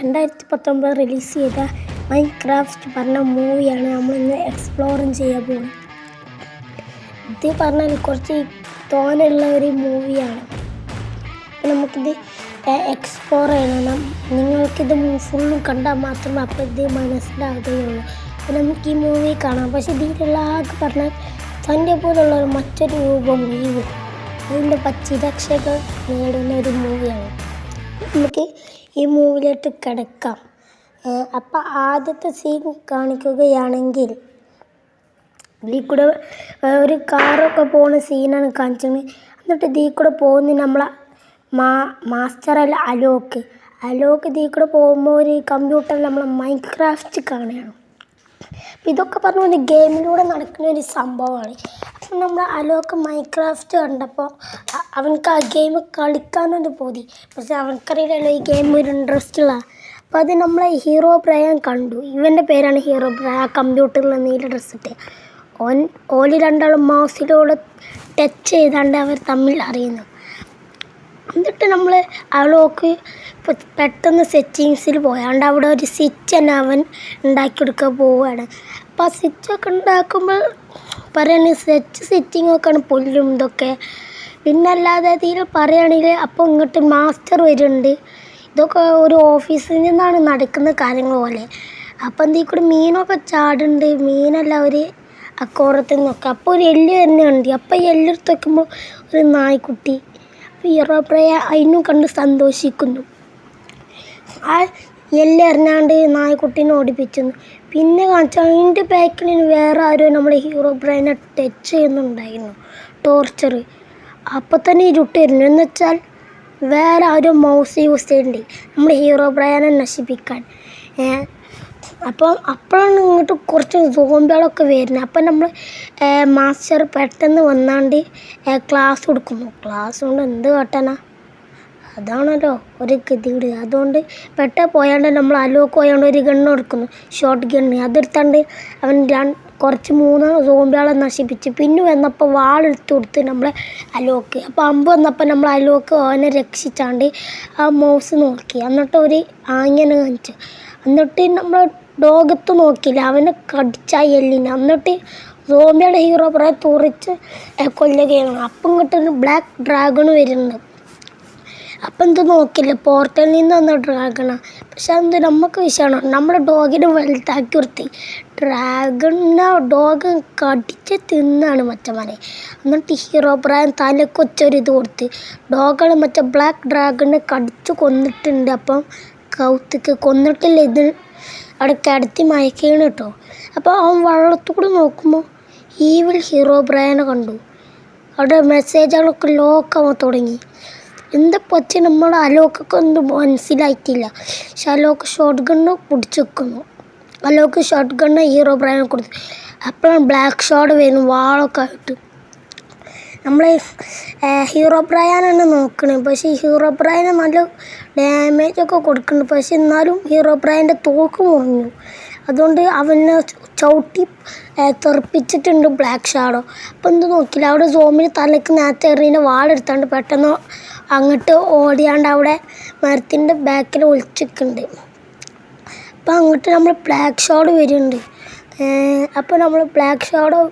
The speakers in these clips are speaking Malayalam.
2019 റിലീസ് ചെയ്ത മൈൻക്രാഫ്റ്റ് പറഞ്ഞ മൂവിയാണ് നമ്മളിന്ന് എക്സ്പ്ലോറും ചെയ്യാൻ പോകുന്നത്. ഇത് പറഞ്ഞാൽ കുറച്ച് തോനെയുള്ള ഒരു മൂവിയാണ്. അപ്പോൾ നമുക്കിത് എക്സ്പ്ലോർ ചെയ്യണം. നിങ്ങൾക്കിത് ഫുള്ളും കണ്ടാൽ മാത്രമേ അപ്പോൾ ഇത് മനസ്സിലാകുകയുള്ളൂ. അപ്പോൾ നമുക്ക് ഈ മൂവി കാണാം. പക്ഷേ ഇതിലുള്ള ആൾക്ക് പറഞ്ഞാൽ തൻ്റെ പോലുള്ള മറ്റൊരു രൂപം വീഴും. അതിൻ്റെ ചിരക്ഷകൾ നേടുന്ന ഒരു മൂവിയാണ്. നമുക്ക് ഈ മൂവിയിലോട്ട് കിടക്കാം. അപ്പം ആദ്യത്തെ സീൻ കാണിക്കുകയാണെങ്കിൽ ഇതിൽ കൂടെ ഒരു കാറൊക്കെ പോകുന്ന സീനാണ് കാണിച്ചത്. എന്നിട്ട് ഇതിൽ കൂടെ പോകുന്ന നമ്മളെ മാസ്റ്ററല്ല അലോക്ക് ഇതിൽ കൂടെ പോകുമ്പോൾ ഒരു കമ്പ്യൂട്ടറിൽ നമ്മളെ മൈൻക്രാഫ്റ്റ് കാണുകയാണ്. അപ്പം ഇതൊക്കെ പറഞ്ഞ ഒരു ഗെയിമിലൂടെ നടക്കുന്ന ഒരു സംഭവമാണ്. അപ്പം നമ്മൾ അലോക്ക് മൈൻക്രാഫ്റ്റ് കണ്ടപ്പോൾ അവനക്ക് ആ ഗെയിം കളിക്കാനൊരു പോതി. പക്ഷെ അവനക്കറിയില്ലല്ലോ ഈ ഗെയിം ഒരു ഇൻട്രസ്റ്റുള്ള. അപ്പോൾ അത് നമ്മളെ ഹീറോ ബ്രയൻ കണ്ടു. ഇവൻ്റെ പേരാണ് ഹീറോ ബ്രയൻ. ആ കമ്പ്യൂട്ടറിൽ നീല ഡ്രസ്സിട്ട് ഓല് രണ്ടാളും മൗസിലൂടെ ടച്ച് ചെയ്താണ്ട് അവർ തമ്മിൽ അറിയുന്നു. എന്നിട്ട് നമ്മൾ അലോക്ക് പെട്ടെന്ന് സെറ്റിങ്സിൽ പോയാണ്ട് അവിടെ ഒരു സ്വിച്ച് തന്നെ അവൻ ഉണ്ടാക്കിയെടുക്കാൻ പോവുകയാണ്. അപ്പോൾ ആ സ്വിച്ചൊക്കെ ഉണ്ടാക്കുമ്പോൾ പറയുന്നത് സെറ്റിങ്ങൊക്കെയാണ് പൊല്ലും ഇതൊക്കെ. പിന്നെ അല്ലാതെ ഇതിൽ പറയുകയാണെങ്കിൽ അപ്പോൾ ഇങ്ങോട്ട് മാസ്റ്റർ വരുന്നുണ്ട്. ഇതൊക്കെ ഒരു ഓഫീസിൽ നിന്നാണ് നടക്കുന്ന കാര്യങ്ങൾ പോലെ. അപ്പം ഇതിൽ കൂടെ മീനൊക്കെ ചാടുന്നുണ്ട്. മീനെല്ലാം ഒരു അക്കോറത്തിൽ നിന്നൊക്കെ. അപ്പോൾ ഒരു എല്ല് തന്നെ ഉണ്ട്. അപ്പോൾ ഈ എല്ലെടുത്ത് വയ്ക്കുമ്പോൾ ഒരു നായ്ക്കുട്ടി. അപ്പോൾ ഹീറോ ബ്രയൻ അതിനും കണ്ട് സന്തോഷിക്കുന്നു. ആ എല്ല് എറിഞ്ഞാണ്ട് നായ്ക്കുട്ടീനെ ഓടിപ്പിച്ചു. പിന്നെ കാണിച്ചാൽ അതിൻ്റെ ബാക്കിൽ വേറെ ആരും നമ്മുടെ ഹീറോ ബ്രയനെ ടച്ച് ചെയ്യുന്നുണ്ടായിരുന്നു. ടോർച്ചർ അപ്പോൾ തന്നെ ഇരുട്ട് വരുന്നു. എന്ന് വെച്ചാൽ വേറെ ആരും മൗസ് യൂസ് ചെയ്യുന്നുണ്ട് നമ്മുടെ ഹീറോ ബ്രയനെ നശിപ്പിക്കാൻ. അപ്പോഴാണ് ഇങ്ങോട്ട് കുറച്ച് സോംബികളൊക്കെ വരുന്നത്. അപ്പം നമ്മൾ മാസ്റ്റർ പെട്ടെന്ന് വന്നാണ്ട് ക്ലാസ് കൊടുക്കുന്നു. ക്ലാസ് കൊണ്ട് എന്ത് കാട്ടാനാ, അതാണല്ലോ ഒരു ഗതികേട്. അതുകൊണ്ട് പോയാണ്ട് നമ്മൾ അലോക്ക് പോയാണ്ട് ഒരു ഗണ്ണ് കൊടുക്കുന്നു, ഷോർട്ട് ഗണ്ണ്. അതെടുത്താണ്ട് അവൻ കുറച്ച് 3 സോംബികളെ നശിപ്പിച്ച്. പിന്നെ വന്നപ്പോൾ വാളെടുത്ത് കൊടുത്ത് നമ്മളെ അലോക്ക്. അപ്പോൾ അമ്പ് വന്നപ്പോൾ നമ്മൾ അലോക്ക് അവനെ രക്ഷിച്ചാണ്ട് ആ മൗസ് നോക്കി. എന്നിട്ട് ഒരു ആങ്ങനെ കാണിച്ചു. എന്നിട്ട് നമ്മൾ ഡോഗത്ത് നോക്കിയില്ല, അവനെ കടിച്ച എല്ലിന്. എന്നിട്ട് സോംബിയുടെ ഹീറോ ബ്രയൻ തുറിച്ച് കൊല്ലുകയാണ്. അപ്പം ഇങ്ങോട്ട് ബ്ലാക്ക് ഡ്രാഗൺ വരുന്നുണ്ട്. അപ്പം എന്ത് നോക്കില്ല, പോർട്ടലിൽ നിന്ന് വന്ന ഡ്രാഗണാണ്. പക്ഷെ എന്ത് നമുക്ക് വിഷയമാണ്, നമ്മുടെ ഡോഗിനെ വലുതാക്കി നിർത്തി. ഡോഗ് കടിച്ച് തിന്നാണ് മറ്റന്മാരെ. എന്നിട്ട് ഹീറോ ബ്രയൻ തലക്കൊച്ചൊരിത് കൊടുത്ത് ഡോഗുകൾ മറ്റേ ബ്ലാക്ക് ഡ്രാഗണിനെ കടിച്ച് കൊന്നിട്ടുണ്ട്. അപ്പം കൗത്തിക്ക് കൊന്നിട്ടില്ല, ഇത് അവിടെ കിടത്തി മയക്കുകയാണ് കേട്ടോ. അപ്പോൾ അവൻ വള്ളത്തുകൂടെ നോക്കുമ്പോൾ ഈവിൽ ഹീറോ ബ്രയനെ കണ്ടു. അവിടെ മെസ്സേജുകളൊക്കെ ലോക്കാവാൻ തുടങ്ങി. എന്താ പറ്റി നമ്മൾ അലോക്കൊക്കെ ഒന്നും മനസ്സിലായിട്ടില്ല. പക്ഷെ അലോക്ക് ഷോർട്ട് ഗണ്ണ് പിടിച്ച് വെക്കുന്നു. അലോക്ക് ഷോർട്ട് ഗണ്ണ് ഹീറോ ബ്രയനെ കൊടുത്തു. അപ്പോഴാണ് ബ്ലാക്ക് ഷോട്ട് വരുന്നു വാളൊക്കെ ആയിട്ട്. നമ്മൾ ഹീറോ ബ്രയനാണ് നോക്കണത്. പക്ഷേ ഹീറോ ബ്രയന് നല്ല ഡാമേജൊക്കെ കൊടുക്കുന്നുണ്ട്. പക്ഷെ എന്നാലും ഹീറോ ബ്രയൻ്റെ തോക്ക് മുറിഞ്ഞു. അതുകൊണ്ട് അവനെ ചവിട്ടി തെറിപ്പിച്ചിട്ടുണ്ട് ബ്ലാക്ക് ഷാഡോ. അപ്പോൾ എന്ത് നോക്കില്ല, അവിടെ സോമിന് തലയ്ക്ക് നേരത്തെ എറിഞ്ഞ വാളെടുത്താണ്ട് പെട്ടെന്ന് അങ്ങോട്ട് ഓടിയാണ്ട് അവിടെ മരത്തിൻ്റെ ബാക്കിൽ ഒളിച്ചിട്ടുണ്ട്. അപ്പോൾ അങ്ങോട്ട് നമ്മൾ ബ്ലാക്ക് ഷാഡോ വരുന്നുണ്ട്. അപ്പോൾ നമ്മൾ ബ്ലാക്ക് ഷാഡോ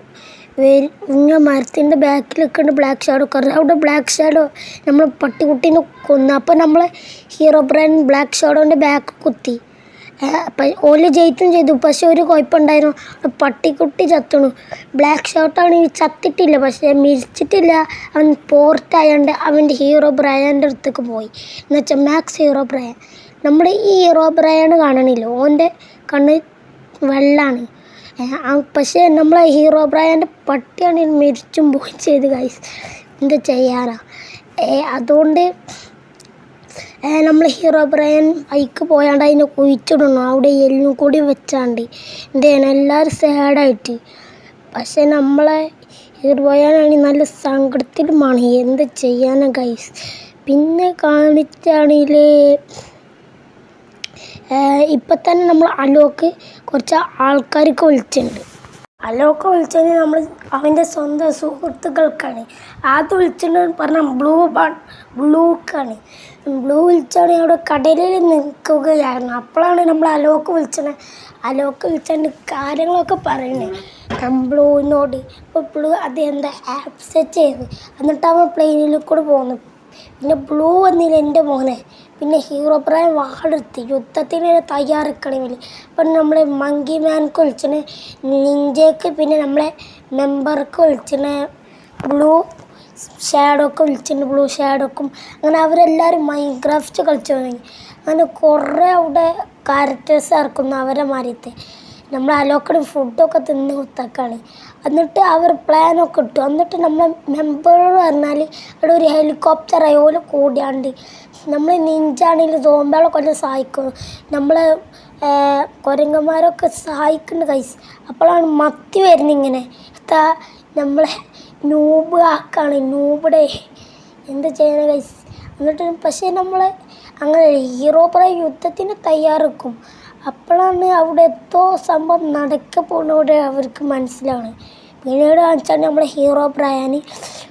ഇങ്ങനെ മരത്തിൻ്റെ ബാക്കിൽ നിൽക്കുന്നുണ്ട്. ബ്ലാക്ക് ഷാഡോ കയറി അവിടെ ബ്ലാക്ക് ഷാഡോ നമ്മൾ പട്ടിക്കുട്ടീനെ കൊന്നു. അപ്പോൾ നമ്മൾ ഹീറോ ബ്രയൻ ബ്ലാക്ക് ഷാഡോൻ്റെ ബാക്ക് കുത്തി. ഓല് ജയിച്ചും ചെയ്തു. പക്ഷെ ഒരു കുഴപ്പമുണ്ടായിരുന്നു, പട്ടിക്കുട്ടി ചത്തണു. ബ്ലാക്ക് ഷോട്ടാണെങ്കിൽ ചത്തിട്ടില്ല, പക്ഷേ മിരിച്ചിട്ടില്ല. അവൻ പോർട്ടായതുകൊണ്ട് അവൻ്റെ ഹീറോ ബ്രയൻ്റെ അടുത്തേക്ക് പോയി. എന്നുവെച്ചാൽ മാക്സ് ഹീറോ ബ്രയൻ. നമ്മുടെ ഈ ഹീറോ ബ്രയൻ കാണണില്ല, ഓൻ്റെ കണ്ണ് വെള്ളമാണ്. പക്ഷേ നമ്മളെ ഹീറോ ബ്രയൻ്റെ പട്ടിയാണ് മരിച്ചും പോയി ചെയ്ത് ഗൈസ്. എന്ത് ചെയ്യാനാ. അതുകൊണ്ട് നമ്മൾ ഹീറോ ബ്രയൻ ബൈക്ക് പോയാണ്ട് അതിനെ കുഴിച്ചിടണം, അവിടെ എല്ലും കൂടി വെച്ചാണ്ട്. എന്താണ് എല്ലാവരും സാഡായിട്ട്. പക്ഷെ നമ്മളെ ഹീറോ ബ്രയനാണെങ്കിൽ നല്ല സങ്കടത്തിലുമാണ്. എന്ത് ചെയ്യാനാ ഗൈസ്. പിന്നെ കാണിച്ചാണെങ്കിൽ ഇപ്പം തന്നെ നമ്മൾ അലോക്ക് കുറച്ച് ആൾക്കാർക്ക് വിളിച്ചിട്ടുണ്ട്. അലോക്ക് വിളിച്ചത് നമ്മൾ അവൻ്റെ സ്വന്തം സുഹൃത്തുക്കൾക്കാണ്. അത് വിളിച്ചെന്ന് പറഞ്ഞാൽ ബ്ലൂക്കാണ്. ബ്ലൂ വിളിച്ചാണ് അവിടെ കടലിൽ നിൽക്കുകയായിരുന്നു. അപ്പോഴാണ് നമ്മൾ അലോക്ക് വിളിച്ചത്. അലോക്ക് വിളിച്ചുകൊണ്ട് കാര്യങ്ങളൊക്കെ പറയുന്നത് ബ്ലൂവിനോട്. ഇപ്പോൾ ബ്ലൂ അത് എന്താ ആക്സെപ്റ്റ് ചെയ്ത് എന്നിട്ട് അവൻ പ്ലെയിനിൽ കൂടെ പോകുന്നു. പിന്നെ ബ്ലൂ വന്നില്ല എൻ്റെ മോനെ. പിന്നെ ഹീറോ ബ്രയൻ വാളെടുത്ത് യുദ്ധത്തിന് തയ്യാറെടുക്കണമെങ്കിൽ അപ്പം നമ്മളെ മങ്കി മാൻക്ക് വിളിച്ചിന്, നിഞ്ചയ്ക്ക്, പിന്നെ നമ്മളെ മെമ്പർക്ക് വിളിച്ചിന്, ബ്ലൂ ഷാഡോക്ക് വിളിച്ചിട്ടുണ്ട്, ബ്ലൂ ഷാഡോക്കും. അങ്ങനെ അവരെല്ലാവരും മൈൻക്രാഫ്റ്റ് കളിച്ചു തുടങ്ങി. അങ്ങനെ കുറേ അവിടെ ക്യാരക്ടേഴ്സ് ഇറക്കുന്നു അവരെ മാറിയിട്ട്. നമ്മൾ അലോക്കടി ഫുഡൊക്കെ തിന്ന് കുത്തക്കാണ്. എന്നിട്ട് അവർ പ്ലാനൊക്കെ ഇട്ടു. എന്നിട്ട് നമ്മളെ മെമ്പർ പറഞ്ഞാൽ അവിടെ ഒരു ഹെലികോപ്റ്റർ ഓല് കൂടിയാണ്ട് നമ്മൾ നിഞ്ചാണെങ്കിൽ സോംബികളെ കൊല്ലം സഹായിക്കും. നമ്മൾ കുരങ്ങന്മാരൊക്കെ സഹായിക്കുന്നുണ്ട് കൈസ്. അപ്പോഴാണ് മത്തി വരുന്നിങ്ങനെ നമ്മളെ നൂബ് ആക്കാണ്. നൂബിടെ എന്താ ചെയ്യണ കൈസ്. എന്നിട്ട് പക്ഷേ നമ്മൾ അങ്ങനെ ഹീറോ പറയും യുദ്ധത്തിന് തയ്യാറെടുക്കും. അപ്പോഴാണ് അവിടെ എന്തോ സംഭവം നടക്കപ്പോണവിടെ അവർക്ക് മനസ്സിലാണ്. പിന്നീട് കാണിച്ചാൽ നമ്മുടെ ഹീറോ ബ്രയൻ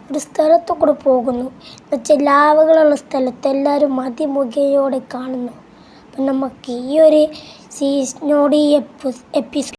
ഒരു സ്ഥലത്തു കൂടെ പോകുന്നു. എന്നുവെച്ചാൽ ലാവകളുള്ള സ്ഥലത്ത് എല്ലാവരും മതിമുഖയോടെ കാണുന്നു. അപ്പം നമുക്ക് ഈ ഒരു സീസണോട് ഈ എപ്പിസോഡ്